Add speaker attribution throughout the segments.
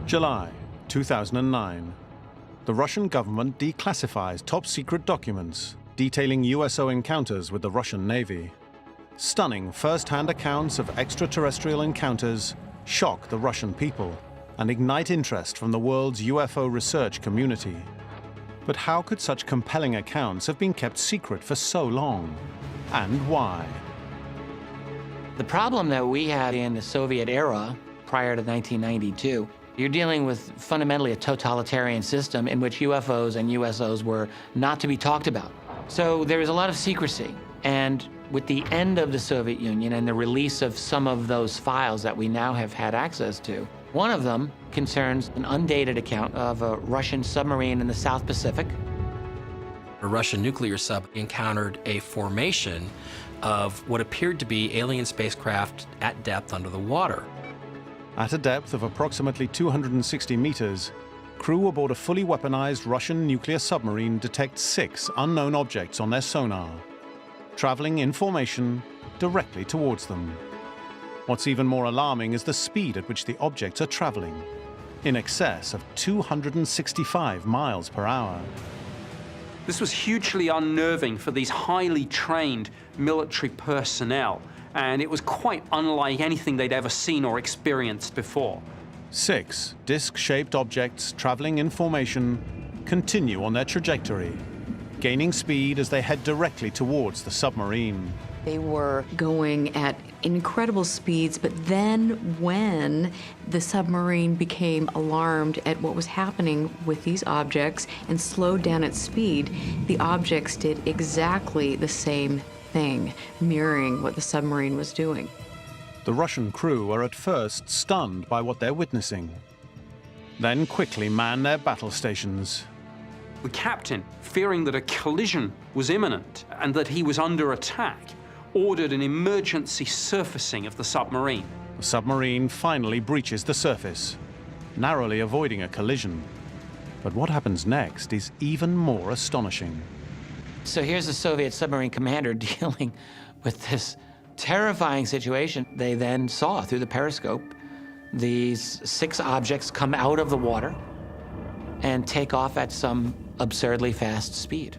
Speaker 1: July 2009. The Russian government declassifies top-secret documents detailing USO encounters with the Russian Navy. Stunning first-hand accounts of extraterrestrial encounters shock the Russian people and ignite interest from the world's UFO research community. But how could such compelling accounts have been kept secret for so long? And why?
Speaker 2: The problem that we had in the Soviet era, prior to 1992, you're dealing with fundamentally a totalitarian system in which UFOs and USOs were not to be talked about. So there was a lot of secrecy. And with the end of the Soviet Union and the release of some of those files that we now have had access to, one of them concerns an undated account of a Russian submarine in the South Pacific.
Speaker 3: A Russian nuclear sub encountered a formation of what appeared to be alien spacecraft at depth under the water.
Speaker 1: At a depth of approximately 260 meters, crew aboard a fully weaponized Russian nuclear submarine detect 6 unknown objects on their sonar, traveling in formation directly towards them. What's even more alarming is the speed at which the objects are traveling, in excess of 265 miles per hour.
Speaker 4: This was hugely unnerving for these highly trained military personnel, and it was quite unlike anything they'd ever seen or experienced before.
Speaker 1: 6 disc-shaped objects traveling in formation continue on their trajectory, gaining speed as they head directly towards the submarine.
Speaker 5: They were going at incredible speeds, but then when the submarine became alarmed at what was happening with these objects and slowed down its speed, the objects did exactly the same thing, mirroring what the submarine was doing.
Speaker 1: The Russian crew are at first stunned by what they're witnessing, then quickly man their battle stations.
Speaker 4: The captain, fearing that a collision was imminent and that he was under attack, ordered an emergency surfacing of the submarine.
Speaker 1: The submarine finally breaches the surface, narrowly avoiding a collision. But what happens next is even more astonishing.
Speaker 2: So here's the Soviet submarine commander dealing with this terrifying situation. They then saw through the periscope these 6 objects come out of the water and take off at some absurdly fast speed.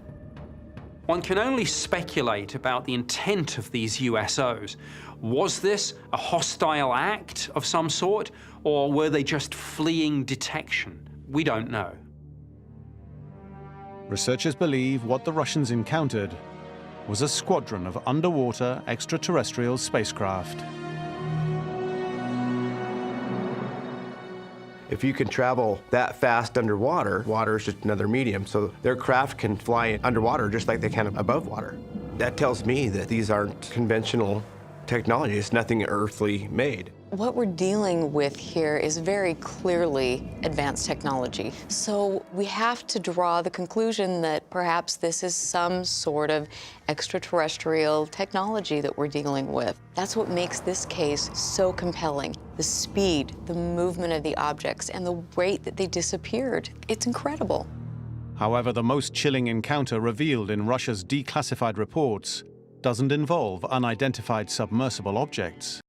Speaker 4: One can only speculate about the intent of these USOs. Was this a hostile act of some sort, or were they just fleeing detection? We don't know.
Speaker 1: Researchers believe what the Russians encountered was a squadron of underwater extraterrestrial spacecraft.
Speaker 6: If you can travel that fast underwater, water is just another medium, so their craft can fly underwater just like they can above water. That tells me that these aren't conventional technology. It's nothing earthly made.
Speaker 5: What we're dealing with here is very clearly advanced technology. So we have to draw the conclusion that perhaps this is some sort of extraterrestrial technology that we're dealing with. That's what makes this case so compelling. The speed, the movement of the objects, and the rate that they disappeared. It's incredible.
Speaker 1: However, the most chilling encounter revealed in Russia's declassified reports doesn't involve unidentified submersible objects.